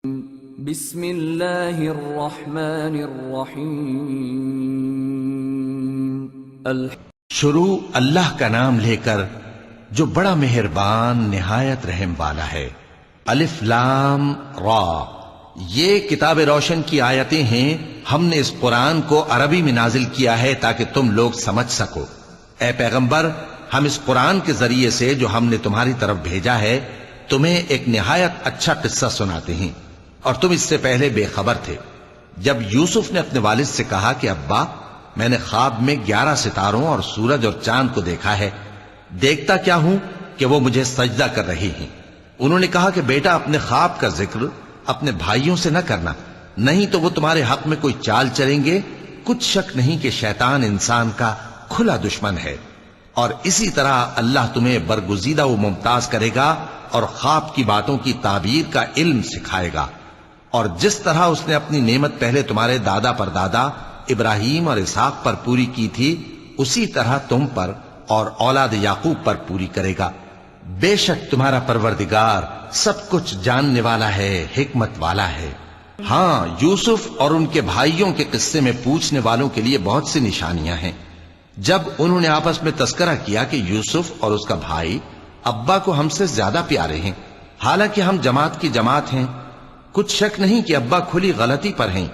بسم اللہ الرحمن الرحیم شروع اللہ کا نام لے کر جو بڑا مہربان نہایت رحم والا ہے۔ الف لام را، یہ کتاب روشن کی آیتیں ہیں۔ ہم نے اس قرآن کو عربی میں نازل کیا ہے تاکہ تم لوگ سمجھ سکو۔ اے پیغمبر، ہم اس قرآن کے ذریعے سے جو ہم نے تمہاری طرف بھیجا ہے تمہیں ایک نہایت اچھا قصہ سناتے ہیں، اور تم اس سے پہلے بے خبر تھے۔ جب یوسف نے اپنے والد سے کہا کہ ابا، میں نے خواب میں 11 ستاروں اور سورج اور چاند کو دیکھا ہے، دیکھتا کیا ہوں کہ وہ مجھے سجدہ کر رہے ہیں۔ انہوں نے کہا کہ بیٹا، اپنے خواب کا ذکر اپنے بھائیوں سے نہ کرنا، نہیں تو وہ تمہارے حق میں کوئی چال چلیں گے۔ کچھ شک نہیں کہ شیطان انسان کا کھلا دشمن ہے، اور اسی طرح اللہ تمہیں برگزیدہ و ممتاز کرے گا اور خواب کی باتوں کی تعبیر کا علم سکھائے گا۔ اور جس طرح اس نے اپنی نعمت پہلے تمہارے دادا پر دادا ابراہیم اور اسحاق پر پوری کی تھی، اسی طرح تم پر اور اولاد یعقوب پر پوری کرے گا۔ بے شک تمہارا پروردگار سب کچھ جاننے والا ہے، حکمت والا ہے۔ ہاں، یوسف اور ان کے بھائیوں کے قصے میں پوچھنے والوں کے لیے بہت سی نشانیاں ہیں۔ جب انہوں نے آپس میں تذکرہ کیا کہ یوسف اور اس کا بھائی ابا کو ہم سے زیادہ پیارے ہیں، حالانکہ ہم جماعت کی جماعت ہیں، کچھ شک نہیں کہ ابا کھلی غلطی پر ہیں۔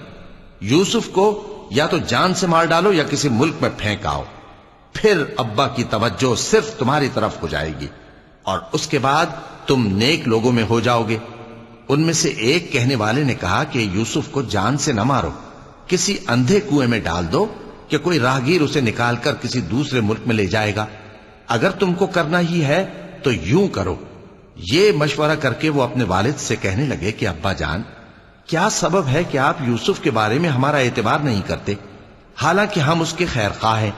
یوسف کو یا تو جان سے مار ڈالو یا کسی ملک میں پھینک آؤ، پھر ابا کی توجہ صرف تمہاری طرف ہو جائے گی، اور اس کے بعد تم نیک لوگوں میں ہو جاؤ گے۔ ان میں سے ایک کہنے والے نے کہا کہ یوسف کو جان سے نہ مارو، کسی اندھے کنویں میں ڈال دو کہ کوئی راہگیر اسے نکال کر کسی دوسرے ملک میں لے جائے گا۔ اگر تم کو کرنا ہی ہے تو یوں کرو۔ یہ مشورہ کر کے وہ اپنے والد سے کہنے لگے کہ ابا جان، کیا سبب ہے کہ آپ یوسف کے بارے میں ہمارا اعتبار نہیں کرتے، حالانکہ ہم اس کے خیر خواہ ہیں؟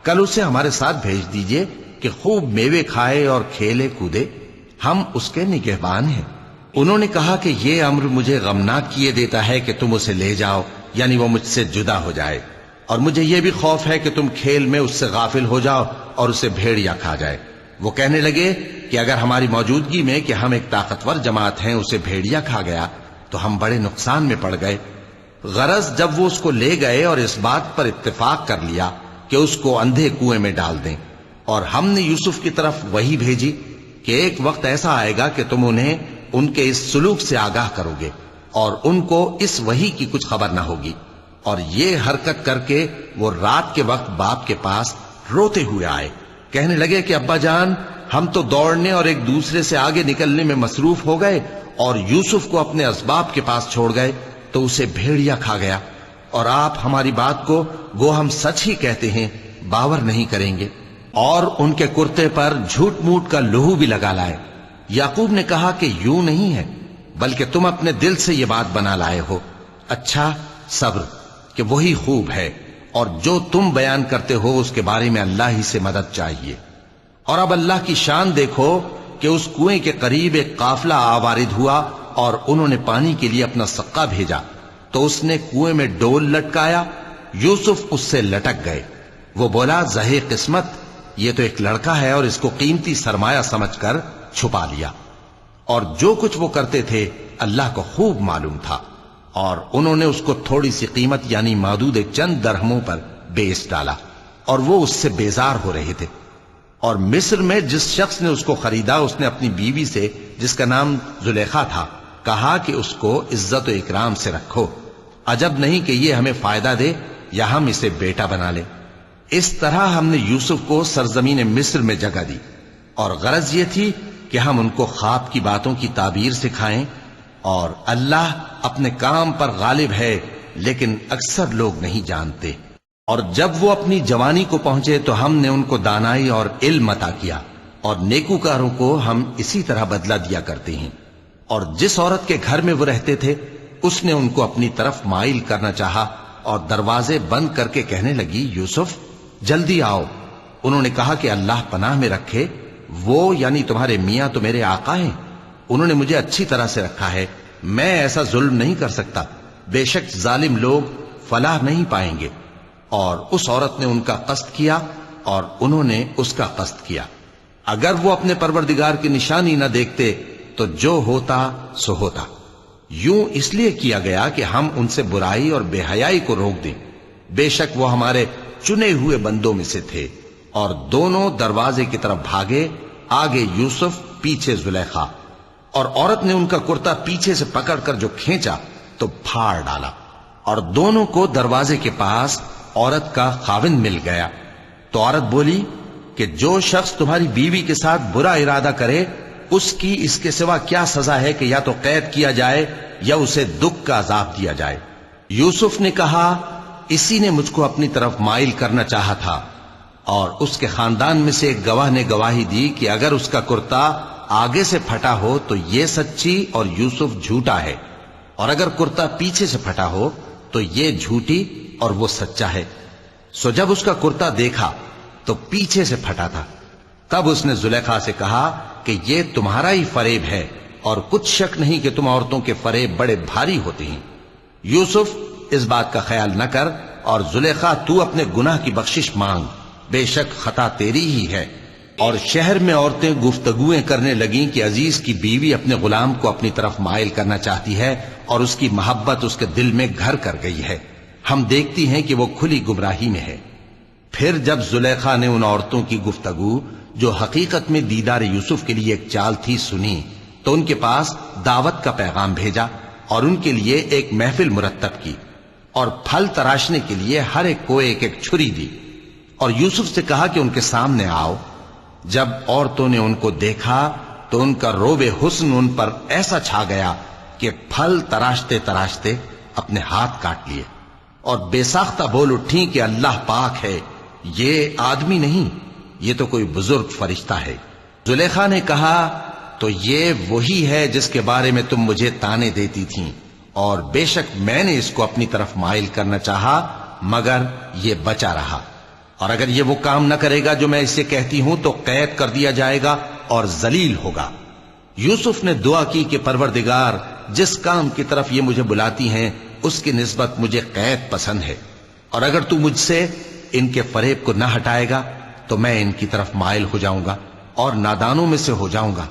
کل اسے ہمارے ساتھ بھیج دیجئے کہ خوب میوے کھائے اور کھیلے کودے، ہم اس کے نگہبان ہیں۔ انہوں نے کہا کہ یہ امر مجھے غمناک کیے دیتا ہے کہ تم اسے لے جاؤ، یعنی وہ مجھ سے جدا ہو جائے، اور مجھے یہ بھی خوف ہے کہ تم کھیل میں اس سے غافل ہو جاؤ اور اسے بھیڑیا کھا جائے۔ وہ کہنے لگے کہ اگر ہماری موجودگی میں کہ ہم ایک طاقتور جماعت ہیں اسے بھیڑیا کھا گیا تو ہم بڑے نقصان میں پڑ گئے۔ غرض جب وہ اس کو لے گئے اور اس بات پر اتفاق کر لیا کہ اس کو اندھے کنویں میں ڈال دیں، اور ہم نے یوسف کی طرف وحی بھیجی کہ ایک وقت ایسا آئے گا کہ تم انہیں ان کے اس سلوک سے آگاہ کرو گے، اور ان کو اس وحی کی کچھ خبر نہ ہوگی۔ اور یہ حرکت کر کے وہ رات کے وقت باپ کے پاس روتے ہوئے آئے، کہنے لگے کہ ابا جان، ہم تو دوڑنے اور ایک دوسرے سے آگے نکلنے میں مصروف ہو گئے اور یوسف کو اپنے اسباب کے پاس چھوڑ گئے تو اسے بھیڑیا کھا گیا، اور آپ ہماری بات کو گو ہم سچ ہی کہتے ہیں باور نہیں کریں گے۔ اور ان کے کرتے پر جھوٹ موٹ کا لہو بھی لگا لائے۔ یعقوب نے کہا کہ یوں نہیں ہے، بلکہ تم اپنے دل سے یہ بات بنا لائے ہو۔ اچھا، صبر کہ وہی خوب ہے، اور جو تم بیان کرتے ہو اس کے بارے میں اللہ ہی سے مدد چاہیے۔ اور اب اللہ کی شان دیکھو کہ اس کنویں کے قریب ایک قافلہ آوارد ہوا اور انہوں نے پانی کے لیے اپنا سقا بھیجا، تو اس نے کنویں میں ڈول لٹکایا، یوسف اس سے لٹک گئے۔ وہ بولا، زہے قسمت، یہ تو ایک لڑکا ہے، اور اس کو قیمتی سرمایہ سمجھ کر چھپا لیا۔ اور جو کچھ وہ کرتے تھے اللہ کو خوب معلوم تھا، اور انہوں نے اس کو تھوڑی سی قیمت یعنی معدود چند درہموں پر بیچ ڈالا، اور وہ اس سے بیزار ہو رہے تھے۔ اور مصر میں جس شخص نے اس کو خریدا، اس نے اپنی بیوی سے جس کا نام زلیخا تھا کہا کہ اس کو عزت و اکرام سے رکھو، عجب نہیں کہ یہ ہمیں فائدہ دے یا ہم اسے بیٹا بنا لیں۔ اس طرح ہم نے یوسف کو سرزمین مصر میں جگہ دی، اور غرض یہ تھی کہ ہم ان کو خواب کی باتوں کی تعبیر سکھائیں۔ اور اللہ اپنے کام پر غالب ہے، لیکن اکثر لوگ نہیں جانتے۔ اور جب وہ اپنی جوانی کو پہنچے تو ہم نے ان کو دانائی اور علم عطا کیا، اور نیکوکاروں کو ہم اسی طرح بدلہ دیا کرتے ہیں۔ اور جس عورت کے گھر میں وہ رہتے تھے اس نے ان کو اپنی طرف مائل کرنا چاہا، اور دروازے بند کر کے کہنے لگی، یوسف جلدی آؤ۔ انہوں نے کہا کہ اللہ پناہ میں رکھے، وہ یعنی تمہارے میاں تو میرے آقا ہیں، انہوں نے مجھے اچھی طرح سے رکھا ہے، میں ایسا ظلم نہیں کر سکتا، بے شک ظالم لوگ فلاح نہیں پائیں گے۔ اور اس عورت نے ان کا قصد کیا اور انہوں نے اس کا قصد کیا۔ اگر وہ اپنے پروردگار کی نشانی نہ دیکھتے تو جو ہوتا سو ہوتا۔ یوں اس لیے کیا گیا کہ ہم ان سے برائی اور بے حیائی کو روک دیں. بے شک وہ ہمارے چنے ہوئے بندوں میں سے تھے. اور دونوں دروازے کی طرف بھاگے، آگے یوسف، پیچھے زلیخا. اور عورت نے ان کا کرتا پیچھے سے پکڑ کر جو کھینچا تو پھاڑ ڈالا، اور دونوں کو دروازے کے پاس عورت کا خاوند مل گیا. تو عورت بولی کہ جو شخص تمہاری بیوی کے ساتھ برا ارادہ کرے اس کی اس کے سوا کیا سزا ہے کہ یا تو قید کیا جائے یا اسے دکھ کا عذاب دیا جائے. یوسف نے کہا اسی نے مجھ کو اپنی طرف مائل کرنا چاہا تھا. اور اس کے خاندان میں سے ایک گواہ نے گواہی دی کہ اگر اس کا کرتا آگے سے پھٹا ہو تو یہ سچی اور یوسف جھوٹا ہے، اور اگر کرتا پیچھے سے پھٹا ہو تو یہ جھوٹی اور وہ سچا ہے. سو جب اس کا کرتا دیکھا تو پیچھے سے پھٹا تھا. تب اس نے زلیخا سے کہا کہ یہ تمہارا ہی فریب ہے، اور کچھ شک نہیں کہ تم عورتوں کے فریب بڑے بھاری ہوتے ہیں. یوسف اس بات کا خیال نہ کر، اور زلیخا تو اپنے گناہ کی بخشش مانگ، بے شک خطا تیری ہی ہے. اور شہر میں عورتیں گفتگویں کرنے لگیں کہ عزیز کی بیوی اپنے غلام کو اپنی طرف مائل کرنا چاہتی ہے اور اس کی محبت اس کے دل میں گھر کر گئی ہے. ہم دیکھتی ہیں کہ وہ کھلی گمراہی میں ہے. پھر جب زلیخا نے ان عورتوں کی گفتگو جو حقیقت میں دیدار یوسف کے لیے ایک چال تھی سنی، تو ان کے پاس دعوت کا پیغام بھیجا اور ان کے لیے ایک محفل مرتب کی، اور پھل تراشنے کے لیے ہر ایک کو ایک ایک چھری دی. اور یوسف سے کہا کہ ان کے سامنے آؤ. جب عورتوں نے ان کو دیکھا تو ان کا روب حسن ان پر ایسا چھا گیا کہ پھل تراشتے تراشتے اپنے ہاتھ کاٹ لیے، اور بے ساختہ بول اٹھیں کہ اللہ پاک ہے، یہ آدمی نہیں، یہ تو کوئی بزرگ فرشتہ ہے. زلیخا نے کہا تو یہ وہی ہے جس کے بارے میں تم مجھے تانے دیتی تھیں، اور بے شک میں نے اس کو اپنی طرف مائل کرنا چاہا مگر یہ بچا رہا. اور اگر یہ وہ کام نہ کرے گا جو میں اسے کہتی ہوں تو قید کر دیا جائے گا اور ذلیل ہوگا. یوسف نے دعا کی کہ پروردگار، جس کام کی طرف یہ مجھے بلاتی ہیں اس کی نسبت مجھے قید پسند ہے، اور اگر تو مجھ سے ان کے فریب کو نہ ہٹائے گا تو میں ان کی طرف مائل ہو جاؤں گا اور نادانوں میں سے ہو جاؤں گا.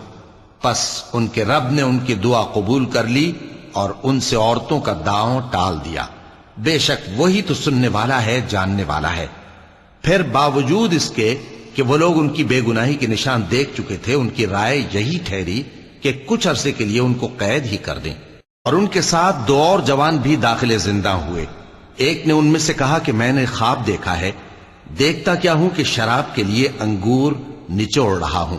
پس ان کے رب نے ان کی دعا قبول کر لی اور ان سے عورتوں کا داؤں ٹال دیا. بے شک وہی تو سننے والا ہے، جاننے والا ہے. پھر باوجود اس کے کہ وہ لوگ ان کی بے گناہی کے نشان دیکھ چکے تھے، ان کی رائے یہی ٹھہری کہ کچھ عرصے کے لیے ان کو قید ہی کر دیں. اور ان کے ساتھ دو اور جوان بھی داخل زندہ ہوئے. ایک نے ان میں سے کہا کہ میں نے خواب دیکھا ہے، دیکھتا کیا ہوں کہ شراب کے لیے انگور نچوڑ رہا ہوں.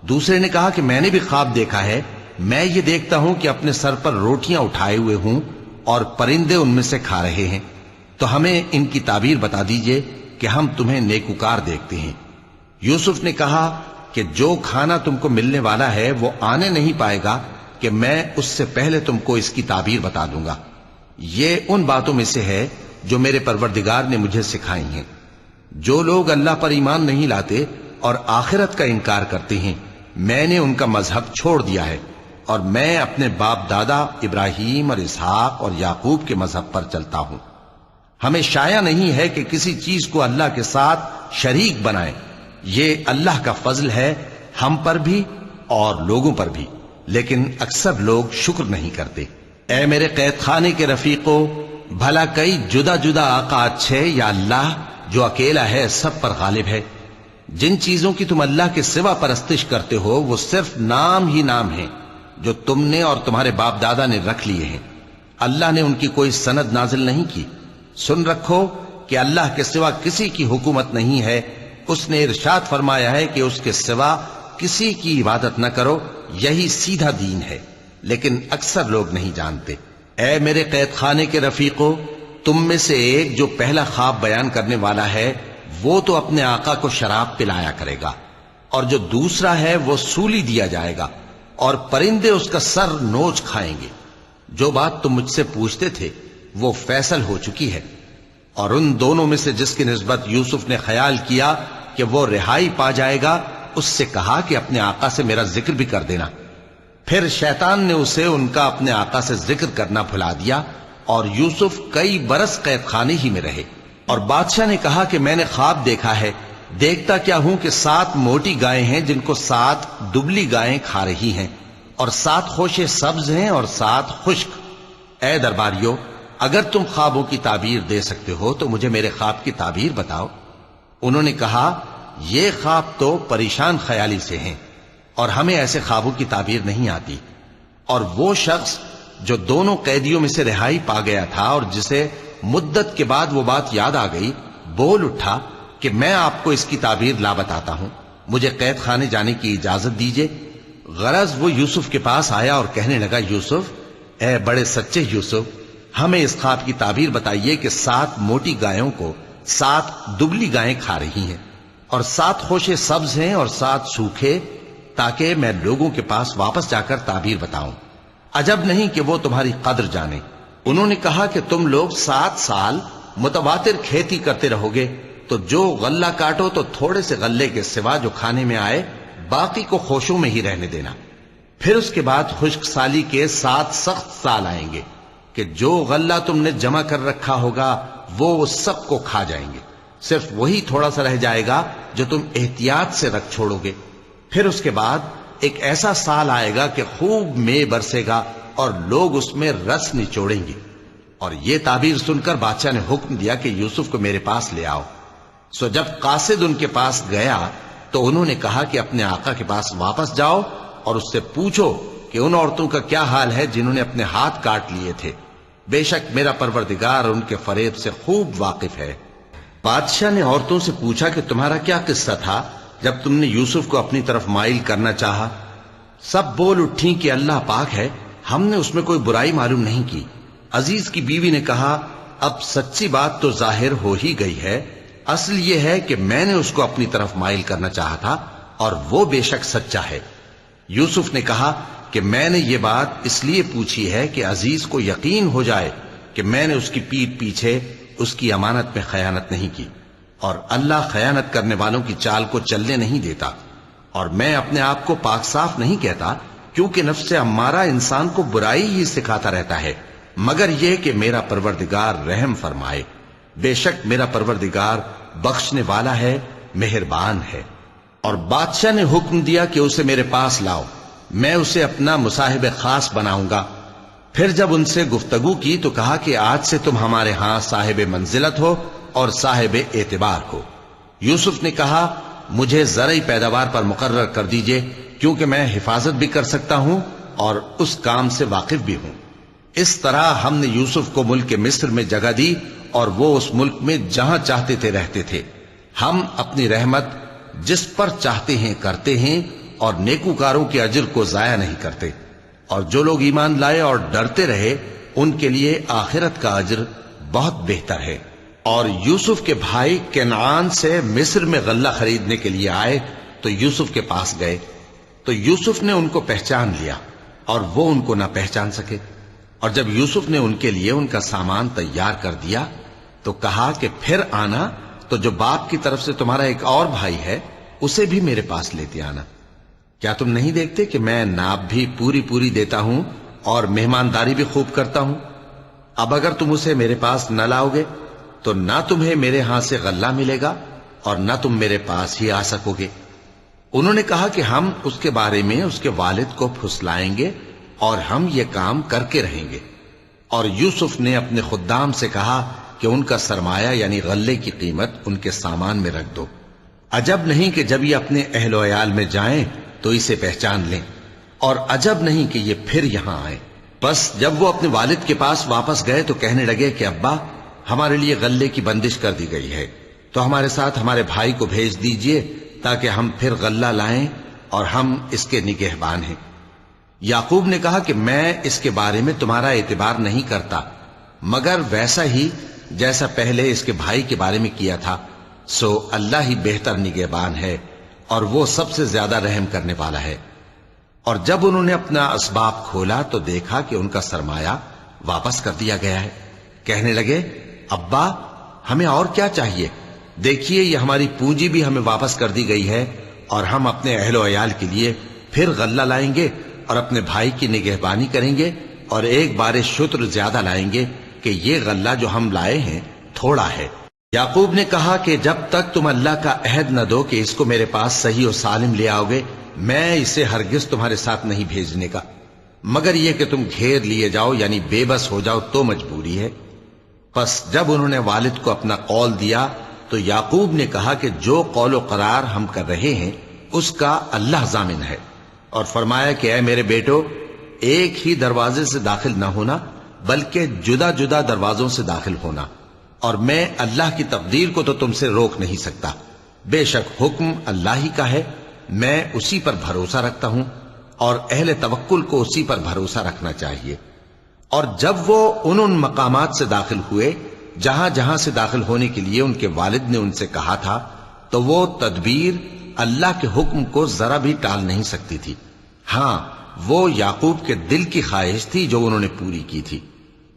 دوسرے نے کہا کہ میں نے بھی خواب دیکھا ہے، میں یہ دیکھتا ہوں کہ اپنے سر پر روٹیاں اٹھائے ہوئے ہوں اور پرندے ان میں سے کھا رہے ہیں. تو ہمیں ان کی تعبیر بتا دیجئے کہ ہم تمہیں نیکوکار دیکھتے ہیں. یوسف نے کہا کہ جو کھانا تم کو ملنے والا ہے وہ آنے نہیں پائے گا کہ میں اس سے پہلے تم کو اس کی تعبیر بتا دوں گا. یہ ان باتوں میں سے ہے جو میرے پروردگار نے مجھے سکھائی ہیں. جو لوگ اللہ پر ایمان نہیں لاتے اور آخرت کا انکار کرتے ہیں، میں نے ان کا مذہب چھوڑ دیا ہے، اور میں اپنے باپ دادا ابراہیم اور اسحاق اور یعقوب کے مذہب پر چلتا ہوں. ہمیں شایع نہیں ہے کہ کسی چیز کو اللہ کے ساتھ شریک بنائیں. یہ اللہ کا فضل ہے ہم پر بھی اور لوگوں پر بھی، لیکن اکثر لوگ شکر نہیں کرتے. اے میرے قید خانے کے رفیقو، بھلا کئی جدا جدا آقا اچھے یا اللہ جو اکیلا ہے سب پر غالب ہے؟ جن چیزوں کی تم اللہ کے سوا پرستش کرتے ہو وہ صرف نام ہی نام ہیں جو تم نے اور تمہارے باپ دادا نے رکھ لیے ہیں. اللہ نے ان کی کوئی سند نازل نہیں کی. سن رکھو کہ اللہ کے سوا کسی کی حکومت نہیں ہے. اس نے ارشاد فرمایا ہے کہ اس کے سوا کسی کی عبادت نہ کرو، یہی سیدھا دین ہے، لیکن اکثر لوگ نہیں جانتے. اے میرے قید خانے کے رفیقو، تم میں سے ایک جو پہلا خواب بیان کرنے والا ہے وہ تو اپنے آقا کو شراب پلایا کرے گا، اور جو دوسرا ہے وہ سولی دیا جائے گا اور پرندے اس کا سر نوچ کھائیں گے. جو بات تم مجھ سے پوچھتے تھے وہ فیصل ہو چکی ہے. اور ان دونوں میں سے جس کی نسبت یوسف نے خیال کیا کہ وہ رہائی پا جائے گا، اس سے کہا کہ اپنے آقا سے میرا ذکر بھی کر دینا. پھر شیطان نے اسے ان کا اپنے آقا سے ذکر کرنا بھلا دیا، اور یوسف کئی برس قید خانے ہی میں رہے. اور بادشاہ نے کہا کہ میں نے خواب دیکھا ہے، دیکھتا کیا ہوں کہ 7 موٹی گائیں ہیں جن کو 7 دبلی گائیں کھا رہی ہیں، اور 7 خوشے سبز ہیں اور 7 خشک. اے درباریو، اگر تم خوابوں کی تعبیر دے سکتے ہو تو مجھے میرے خواب کی تعبیر بتاؤ۔ انہوں نے کہا، یہ خواب تو پریشان خیالی سے ہیں اور ہمیں ایسے خوابوں کی تعبیر نہیں آتی۔ اور وہ شخص جو دونوں قیدیوں میں سے رہائی پا گیا تھا اور جسے مدت کے بعد وہ بات یاد آ گئی، بول اٹھا کہ میں آپ کو اس کی تعبیر لا بتاتا ہوں، مجھے قید خانے جانے کی اجازت دیجیے۔ غرض وہ یوسف کے پاس آیا اور کہنے لگا، یوسف، اے بڑے سچے یوسف، ہمیں اس خواب کی تعبیر بتائیے کہ 7 موٹی گایوں کو 7 دبلی گائیں کھا رہی ہیں اور 7 خوشے سبز ہیں اور 7 سوکھے، تاکہ میں لوگوں کے پاس واپس جا کر تعبیر بتاؤں۔ عجب نہیں کہ وہ تمہاری قدر جانے۔ انہوں نے کہا کہ تم لوگ 7 سال متواتر کھیتی کرتے رہو گے، تو جو غلہ کاٹو تو تھوڑے سے غلے کے سوا جو کھانے میں آئے باقی کو خوشوں میں ہی رہنے دینا۔ پھر اس کے بعد خشک سالی کے 7 سخت سال آئیں گے کہ جو غلہ تم نے جمع کر رکھا ہوگا وہ سب کو کھا جائیں گے، صرف وہی تھوڑا سا رہ جائے گا جو تم احتیاط سے رکھ چھوڑو گے۔ پھر اس کے بعد ایک ایسا سال آئے گا کہ خوب مے برسے گا اور لوگ اس میں رس نچوڑیں گے۔ اور یہ تعبیر سن کر بادشاہ نے حکم دیا کہ یوسف کو میرے پاس لے آؤ۔ سو جب قاصد ان کے پاس گیا تو انہوں نے کہا کہ اپنے آقا کے پاس واپس جاؤ اور اس سے پوچھو کہ ان عورتوں کا کیا حال ہے جنہوں نے اپنے ہاتھ کاٹ لیے تھے، بے شک میرا پروردگار ان کے فریب سے خوب واقف ہے۔ بادشاہ نے عورتوں سے پوچھا کہ تمہارا کیا قصہ تھا جب تم نے یوسف کو اپنی طرف مائل کرنا چاہا؟ سب بول اٹھیں کہ اللہ پاک ہے، ہم نے اس میں کوئی برائی معلوم نہیں کی۔ عزیز کی بیوی نے کہا، اب سچی بات تو ظاہر ہو ہی گئی ہے، اصل یہ ہے کہ میں نے اس کو اپنی طرف مائل کرنا چاہا تھا اور وہ بے شک سچا ہے۔ یوسف نے کہا کہ میں نے یہ بات اس لیے پوچھی ہے کہ عزیز کو یقین ہو جائے کہ میں نے اس کی پیٹھ پیچھے اس کی امانت میں خیانت نہیں کی، اور اللہ خیانت کرنے والوں کی چال کو چلنے نہیں دیتا۔ اور میں اپنے آپ کو پاک صاف نہیں کہتا، کیونکہ نفس امارہ انسان کو برائی ہی سکھاتا رہتا ہے، مگر یہ کہ میرا پروردگار رحم فرمائے، بے شک میرا پروردگار بخشنے والا ہے، مہربان ہے۔ اور بادشاہ نے حکم دیا کہ اسے میرے پاس لاؤ، میں اسے اپنا مصاحب خاص بناؤں گا۔ پھر جب ان سے گفتگو کی تو کہا کہ آج سے تم ہمارے ہاں صاحب منزلت ہو اور صاحب اعتبار ہو۔ یوسف نے کہا، مجھے زرعی پیداوار پر مقرر کر دیجئے، کیونکہ میں حفاظت بھی کر سکتا ہوں اور اس کام سے واقف بھی ہوں۔ اس طرح ہم نے یوسف کو ملک مصر میں جگہ دی اور وہ اس ملک میں جہاں چاہتے تھے رہتے تھے۔ ہم اپنی رحمت جس پر چاہتے ہیں کرتے ہیں اور نیکوکاروں کے اجر کو ضائع نہیں کرتے، اور جو لوگ ایمان لائے اور ڈرتے رہے ان کے لیے آخرت کا اجر بہت بہتر ہے۔ اور یوسف کے بھائی کنعان سے مصر میں غلہ خریدنے کے لیے آئے تو یوسف کے پاس گئے، تو یوسف نے ان کو پہچان لیا اور وہ ان کو نہ پہچان سکے۔ اور جب یوسف نے ان کے لیے ان کا سامان تیار کر دیا تو کہا کہ پھر آنا تو جو باپ کی طرف سے تمہارا ایک اور بھائی ہے اسے بھی میرے پاس لیتے آنا۔ کیا تم نہیں دیکھتے کہ میں ناب بھی پوری دیتا ہوں اور مہمانداری بھی خوب کرتا ہوں؟ اب اگر تم اسے میرے پاس نہ لاؤ گے تو نہ تمہیں میرے ہاں سے غلہ ملے گا اور نہ تم میرے پاس ہی آ سکو گے۔ انہوں نے کہا کہ ہم اس کے بارے میں اس کے والد کو پھسلائیں گے اور ہم یہ کام کر کے رہیں گے۔ اور یوسف نے اپنے خدام سے کہا کہ ان کا سرمایہ یعنی غلے کی قیمت ان کے سامان میں رکھ دو۔ عجب نہیں کہ جب یہ اپنے اہل و عیال میں جائیں تو اسے پہچان لیں، اور عجب نہیں کہ یہ پھر یہاں آئیں۔ بس جب وہ اپنے والد کے پاس واپس گئے تو کہنے لگے کہ ابا، ہمارے لیے غلے کی بندش کر دی گئی ہے، تو ہمارے ساتھ ہمارے بھائی کو بھیج دیجئے تاکہ ہم پھر غلہ لائیں اور ہم اس کے نگہبان ہیں۔ یعقوب نے کہا کہ میں اس کے بارے میں تمہارا اعتبار نہیں کرتا، مگر ویسا ہی جیسا پہلے اس کے بھائی کے بارے میں کیا تھا، سو اللہ ہی بہتر نگہبان ہے اور وہ سب سے زیادہ رحم کرنے والا ہے۔ اور جب انہوں نے اپنا اسباب کھولا تو دیکھا کہ ان کا سرمایہ واپس کر دیا گیا ہے۔ کہنے لگے، ابا، ہمیں اور کیا چاہیے؟ دیکھیے یہ ہماری پونجی بھی ہمیں واپس کر دی گئی ہے، اور ہم اپنے اہل و عیال کے لیے پھر غلہ لائیں گے اور اپنے بھائی کی نگہبانی کریں گے، اور ایک بار شتر زیادہ لائیں گے کہ یہ غلہ جو ہم لائے ہیں تھوڑا ہے۔ یعقوب نے کہا کہ جب تک تم اللہ کا عہد نہ دو کہ اس کو میرے پاس صحیح و سالم لے آؤ گے، میں اسے ہرگز تمہارے ساتھ نہیں بھیجنے کا۔ مگر یہ کہ تم گھیر لیے جاؤ یعنی بے بس ہو جاؤ تو مجبوری ہے۔ پس جب انہوں نے والد کو اپنا قول دیا تو یعقوب نے کہا کہ جو قول و قرار ہم کر رہے ہیں اس کا اللہ ضامن ہے، اور فرمایا کہ اے میرے بیٹو، ایک ہی دروازے سے داخل نہ ہونا بلکہ جدا جدا دروازوں سے داخل ہونا، اور میں اللہ کی تقدیر کو تو تم سے روک نہیں سکتا، بے شک حکم اللہ ہی کا ہے، میں اسی پر بھروسہ رکھتا ہوں، اور اہل توکل کو اسی پر بھروسہ رکھنا چاہیے۔ اور جب وہ ان مقامات سے داخل ہوئے جہاں جہاں سے داخل ہونے کے لیے ان کے والد نے ان سے کہا تھا، تو وہ تدبیر اللہ کے حکم کو ذرا بھی ٹال نہیں سکتی تھی۔ ہاں، وہ یعقوب کے دل کی خواہش تھی جو انہوں نے پوری کی تھی،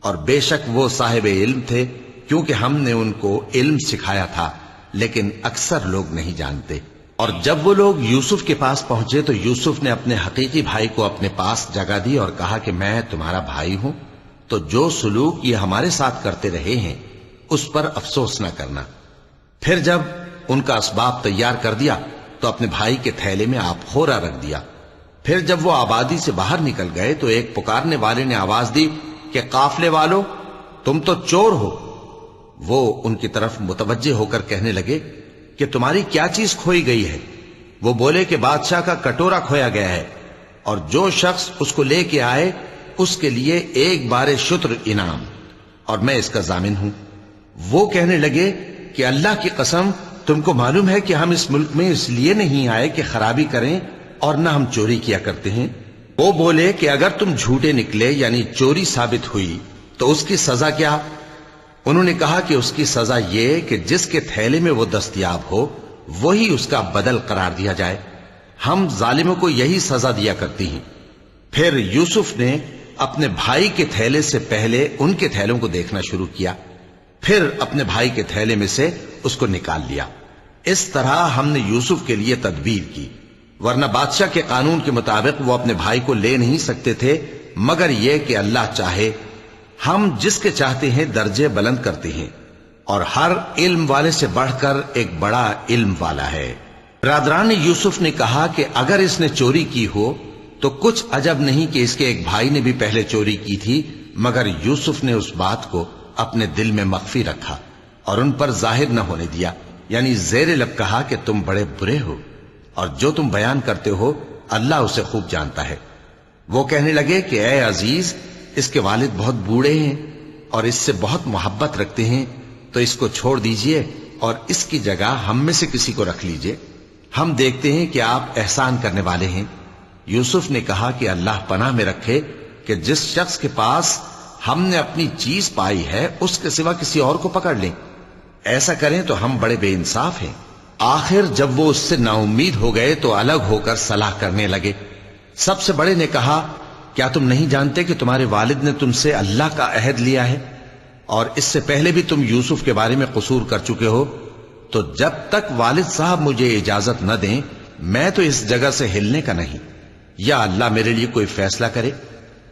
اور بے شک وہ صاحب علم تھے، کیونکہ ہم نے ان کو علم سکھایا تھا، لیکن اکثر لوگ نہیں جانتے۔ اور جب وہ لوگ یوسف کے پاس پہنچے تو یوسف نے اپنے حقیقی بھائی کو اپنے پاس جگہ دی اور کہا کہ میں تمہارا بھائی ہوں، تو جو سلوک یہ ہمارے ساتھ کرتے رہے ہیں اس پر افسوس نہ کرنا۔ پھر جب ان کا اسباب تیار کر دیا تو اپنے بھائی کے تھیلے میں آپ خورا رکھ دیا۔ پھر جب وہ آبادی سے باہر نکل گئے تو ایک پکارنے والے نے آواز دی کہ قافلے والو، تم تو چور ہو۔ وہ ان کی طرف متوجہ ہو کر کہنے لگے کہ تمہاری کیا چیز کھوئی گئی ہے؟ وہ بولے کہ بادشاہ کا کٹورا کھویا گیا ہے، اور جو شخص اس کو لے کے آئے اس کے لیے ایک بار شتر انعام، اور میں اس کا ضامن ہوں۔ وہ کہنے لگے کہ اللہ کی قسم، تم کو معلوم ہے کہ ہم اس ملک میں اس لیے نہیں آئے کہ خرابی کریں اور نہ ہم چوری کیا کرتے ہیں۔ وہ بولے کہ اگر تم جھوٹے نکلے یعنی چوری ثابت ہوئی تو اس کی سزا کیا؟ انہوں نے کہا کہ اس کی سزا یہ کہ جس کے تھیلے میں وہ دستیاب ہو وہی اس کا بدل قرار دیا جائے، ہم ظالموں کو یہی سزا دیا کرتی ہیں۔ پھر یوسف نے اپنے بھائی کے تھیلے سے پہلے ان کے تھیلوں کو دیکھنا شروع کیا، پھر اپنے بھائی کے تھیلے میں سے اس کو نکال لیا۔ اس طرح ہم نے یوسف کے لیے تدبیر کی، ورنہ بادشاہ کے قانون کے مطابق وہ اپنے بھائی کو لے نہیں سکتے تھے، مگر یہ کہ اللہ چاہے۔ ہم جس کے چاہتے ہیں درجے بلند کرتے ہیں، اور ہر علم والے سے بڑھ کر ایک بڑا علم والا ہے۔ برادران یوسف نے کہا کہ اگر اس نے چوری کی ہو تو کچھ عجب نہیں کہ اس کے ایک بھائی نے بھی پہلے چوری کی تھی، مگر یوسف نے اس بات کو اپنے دل میں مخفی رکھا اور ان پر ظاہر نہ ہونے دیا، یعنی زیر لب کہا کہ تم بڑے برے ہو، اور جو تم بیان کرتے ہو اللہ اسے خوب جانتا ہے۔ وہ کہنے لگے کہ اے عزیز، اس کے والد بہت بوڑھے ہیں اور اس سے بہت محبت رکھتے ہیں، تو اس کو چھوڑ دیجئے اور اس کی جگہ ہم میں سے کسی کو رکھ لیجئے، ہم دیکھتے ہیں کہ آپ احسان کرنے والے ہیں۔ یوسف نے کہا کہ اللہ پناہ میں رکھے کہ جس شخص کے پاس ہم نے اپنی چیز پائی ہے اس کے سوا کسی اور کو پکڑ لیں، ایسا کریں تو ہم بڑے بے انصاف ہیں۔ آخر جب وہ اس سے نا امید ہو گئے تو الگ ہو کر صلاح کرنے لگے۔ سب سے بڑے نے کہا، کیا تم نہیں جانتے کہ تمہارے والد نے تم سے اللہ کا عہد لیا ہے، اور اس سے پہلے بھی تم یوسف کے بارے میں قصور کر چکے ہو؟ تو جب تک والد صاحب مجھے اجازت نہ دیں میں تو اس جگہ سے ہلنے کا نہیں، یا اللہ میرے لیے کوئی فیصلہ کرے،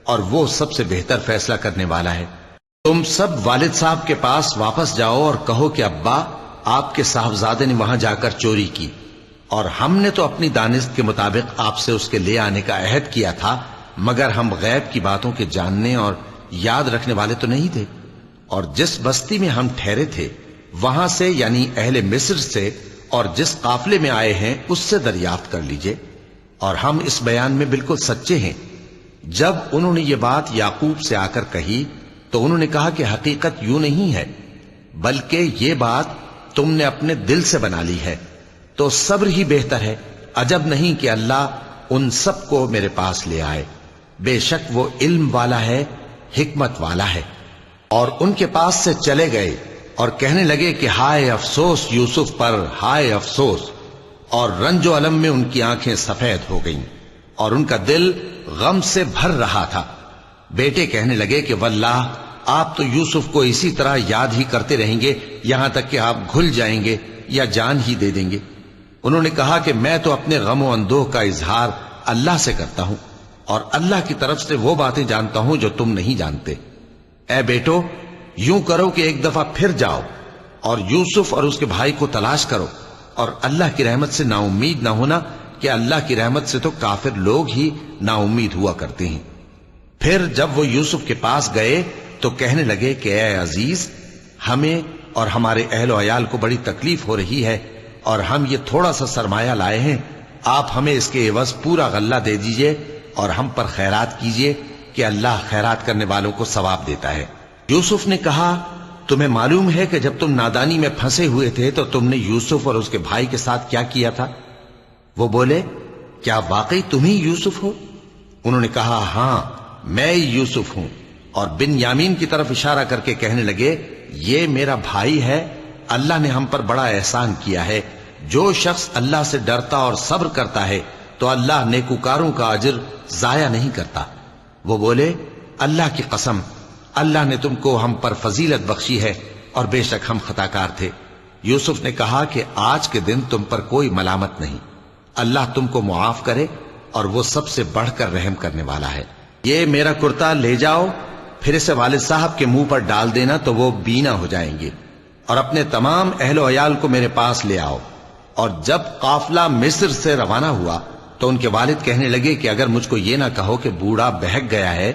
اور وہ سب سے بہتر فیصلہ کرنے والا ہے۔ تم سب والد صاحب کے پاس واپس جاؤ اور کہو کہ ابا، آپ کے صاحبزادے نے وہاں جا کر چوری کی، اور ہم نے تو اپنی دانست کے مطابق آپ سے اس کے لے آنے کا عہد کیا تھا، مگر ہم غیب کی باتوں کے جاننے اور یاد رکھنے والے تو نہیں تھے، اور جس بستی میں ہم ٹھہرے تھے وہاں سے یعنی اہل مصر سے اور جس قافلے میں آئے ہیں اس سے دریافت کر لیجئے، اور ہم اس بیان میں بالکل سچے ہیں۔ جب انہوں نے یہ بات یعقوب سے آ کر کہی تو انہوں نے کہا کہ حقیقت یوں نہیں ہے، بلکہ یہ بات تم نے اپنے دل سے بنا لی ہے، تو صبر ہی بہتر ہے۔ عجب نہیں کہ اللہ ان سب کو میرے پاس لے آئے، بے شک وہ علم والا ہے، حکمت والا ہے۔ اور ان کے پاس سے چلے گئے اور کہنے لگے کہ ہائے افسوس یوسف پر، ہائے افسوس، اور رنج و الم میں ان کی آنکھیں سفید ہو گئیں اور ان کا دل غم سے بھر رہا تھا۔ بیٹے کہنے لگے کہ واللہ آپ تو یوسف کو اسی طرح یاد ہی کرتے رہیں گے یہاں تک کہ آپ گھل جائیں گے یا جان ہی دے دیں گے۔ انہوں نے کہا کہ میں تو اپنے غم و اندوہ کا اظہار اللہ سے کرتا ہوں، اور اللہ کی طرف سے وہ باتیں جانتا ہوں جو تم نہیں جانتے۔ اے بیٹو، یوں کرو کہ ایک دفعہ پھر جاؤ اور یوسف اور اس کے بھائی کو تلاش کرو، اور اللہ کی رحمت سے نا امید نہ ہونا کہ اللہ کی رحمت سے تو کافر لوگ ہی نا امید ہوا کرتے ہیں۔ پھر جب وہ یوسف کے پاس گئے تو کہنے لگے کہ اے عزیز، ہمیں اور ہمارے اہل و عیال کو بڑی تکلیف ہو رہی ہے اور ہم یہ تھوڑا سا سرمایہ لائے ہیں، آپ ہمیں اس کے عوض پورا غلہ دے دیجئے اور ہم پر خیرات کیجئے کہ اللہ خیرات کرنے والوں کو ثواب دیتا ہے۔ یوسف نے کہا، تمہیں معلوم ہے کہ جب تم نادانی میں پھنسے ہوئے تھے تو تم نے یوسف اور اس کے بھائی کے ساتھ کیا کیا تھا؟ وہ بولے، کیا واقعی تم ہی یوسف ہو؟ انہوں نے کہا، ہاں میں ہی یوسف ہوں، اور بن یامین کی طرف اشارہ کر کے کہنے لگے، یہ میرا بھائی ہے، اللہ نے ہم پر بڑا احسان کیا ہے۔ جو شخص اللہ سے ڈرتا اور صبر کرتا ہے تو اللہ نیکوکاروں کا اجر ضائع نہیں کرتا۔ وہ بولے، اللہ کی قسم، اللہ نے تم کو ہم پر فضیلت بخشی ہے اور بے شک ہم خطاکار تھے۔ یوسف نے کہا کہ آج کے دن تم پر کوئی ملامت نہیں، اللہ تم کو معاف کرے اور وہ سب سے بڑھ کر رحم کرنے والا ہے۔ یہ میرا کرتا لے جاؤ، پھر اسے والد صاحب کے منہ پر ڈال دینا تو وہ بینا ہو جائیں گے، اور اپنے تمام اہل و عیال کو میرے پاس لے آؤ۔ اور جب قافلہ مصر سے روانہ ہوا تو ان کے والد کہنے لگے کہ اگر مجھ کو یہ نہ کہو کہ بوڑھا بہک گیا ہے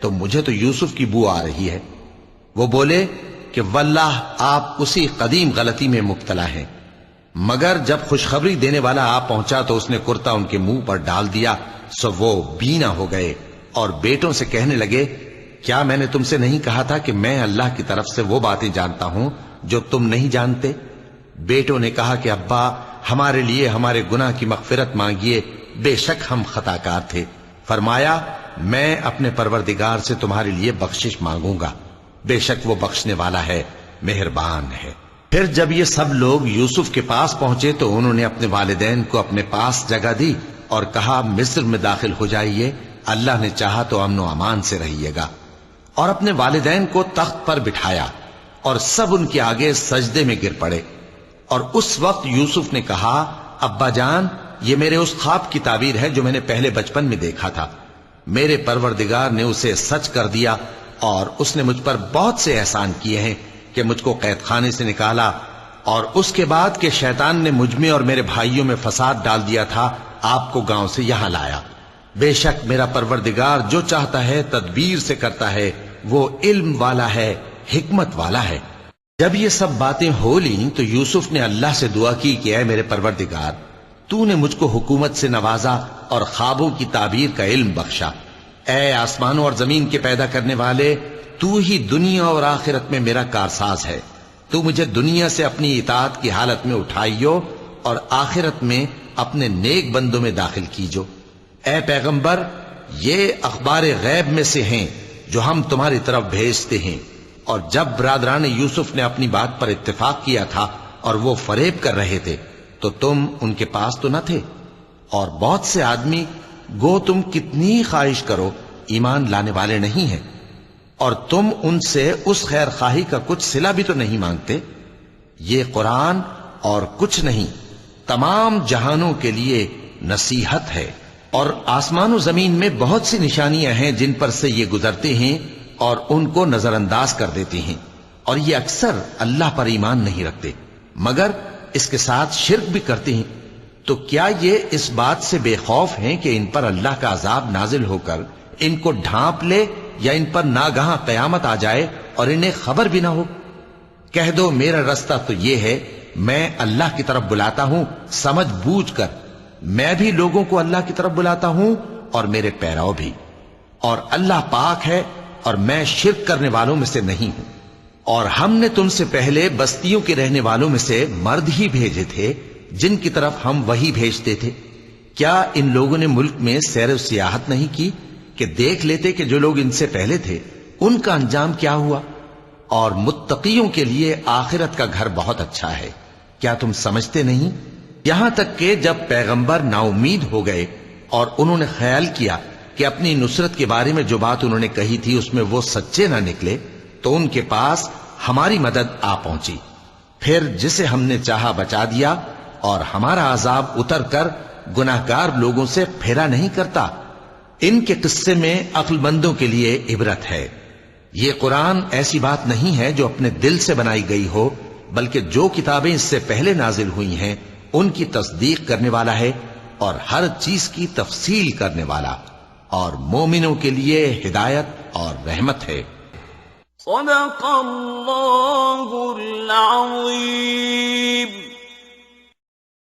تو مجھے تو یوسف کی بو آ رہی ہے۔ وہ بولے کہ واللہ آپ اسی قدیم غلطی میں مبتلا ہیں۔ مگر جب خوشخبری دینے والا آ پہنچا تو اس نے کرتا ان کے منہ پر ڈال دیا، سو وہ بینا ہو گئے اور بیٹوں سے کہنے لگے، کیا میں نے تم سے نہیں کہا تھا کہ میں اللہ کی طرف سے وہ باتیں جانتا ہوں جو تم نہیں جانتے؟ بیٹوں نے کہا کہ ابا، ہمارے لیے ہمارے گناہ کی مغفرت مانگیے، بے شک ہم خطاکار تھے۔ فرمایا، میں اپنے پروردگار سے تمہارے لیے بخشش مانگوں گا، بے شک وہ بخشنے والا ہے، مہربان ہے۔ پھر جب یہ سب لوگ یوسف کے پاس پہنچے تو انہوں نے اپنے والدین کو اپنے پاس جگہ دی اور کہا، مصر میں داخل ہو جائیے، اللہ نے چاہا تو امن و امان سے رہیے گا۔ اور اپنے والدین کو تخت پر بٹھایا اور سب ان کے آگے سجدے میں گر پڑے۔ اور اس وقت یوسف نے کہا، ابا جان، یہ میرے اس خواب کی تعبیر ہے جو میں نے پہلے بچپن میں دیکھا تھا۔ میرے پروردگار نے اسے سچ کر دیا اور اس نے مجھ پر بہت سے احسان کیے ہیں کہ مجھ کو قید خانے سے نکالا، اور اس کے بعد کہ شیطان نے مجھ میں اور میرے بھائیوں میں فساد ڈال دیا تھا، آپ کو گاؤں سے یہاں لایا۔ بے شک میرا پروردگار جو چاہتا ہے تدبیر سے کرتا ہے، وہ علم والا ہے، حکمت والا ہے۔ جب یہ سب باتیں ہو لیں تو یوسف نے اللہ سے دعا کی کہ اے میرے پروردگار، تو نے مجھ کو حکومت سے نوازا اور خوابوں کی تعبیر کا علم بخشا۔ اے آسمانوں اور زمین کے پیدا کرنے والے، تو ہی دنیا اور آخرت میں میرا کارساز ہے۔ تو مجھے دنیا سے اپنی اطاعت کی حالت میں اٹھائیو اور آخرت میں اپنے نیک بندوں میں داخل کیجو۔ اے پیغمبر، یہ اخبار غیب میں سے ہیں جو ہم تمہاری طرف بھیجتے ہیں۔ اور جب برادران یوسف نے اپنی بات پر اتفاق کیا تھا اور وہ فریب کر رہے تھے تو تم ان کے پاس تو نہ تھے، اور بہت سے آدمی گو تم کتنی خواہش کرو ایمان لانے والے نہیں ہیں، اور تم ان سے اس خیر خواہی کا کچھ صلہ بھی تو نہیں مانگتے۔ یہ قرآن اور کچھ نہیں، تمام جہانوں کے لیے نصیحت ہے، اور آسمان و زمین میں بہت سی نشانیاں ہیں جن پر سے یہ گزرتے ہیں اور ان کو نظر انداز کر دیتے ہیں، اور یہ اکثر اللہ پر ایمان نہیں رکھتے مگر اس کے ساتھ شرک بھی کرتے ہیں۔ تو کیا یہ اس بات سے بے خوف ہیں کہ ان پر اللہ کا عذاب نازل ہو کر ان کو ڈھانپ لے، یا ان پر ناگہاں قیامت آ جائے اور انہیں خبر بھی نہ ہو؟ کہہ دو، میرا رستہ تو یہ ہے، میں اللہ کی طرف بلاتا ہوں سمجھ بوجھ کر، میں بھی لوگوں کو اللہ کی طرف بلاتا ہوں اور میرے پیرو بھی، اور اللہ پاک ہے اور میں شرک کرنے والوں میں سے نہیں ہوں۔ اور ہم نے تم سے پہلے بستیوں کے رہنے والوں میں سے مرد ہی بھیجے تھے جن کی طرف ہم وہی بھیجتے تھے۔ کیا ان لوگوں نے ملک میں سیر و سیاحت نہیں کی کہ دیکھ لیتے کہ جو لوگ ان سے پہلے تھے ان کا انجام کیا ہوا؟ اور متقیوں کے لیے آخرت کا گھر بہت اچھا ہے، کیا تم سمجھتے نہیں؟ یہاں تک کہ جب پیغمبر نا امید ہو گئے اور انہوں نے خیال کیا کہ اپنی نصرت کے بارے میں جو بات انہوں نے کہی تھی اس میں وہ سچے نہ نکلے، تو ان کے پاس ہماری مدد آ پہنچی۔ پھر جسے ہم نے چاہا بچا دیا، اور ہمارا عذاب اتر کر گناہگار لوگوں سے پھیرا نہیں کرتا۔ ان کے قصے میں عقل مندوں کے لیے عبرت ہے۔ یہ قرآن ایسی بات نہیں ہے جو اپنے دل سے بنائی گئی ہو، بلکہ جو کتابیں اس سے پہلے نازل ہوئی ہیں ان کی تصدیق کرنے والا ہے اور ہر چیز کی تفصیل کرنے والا۔ اور مومنوں کے لیے ہدایت اور رحمت ہے۔ صدق اللہ العظیم۔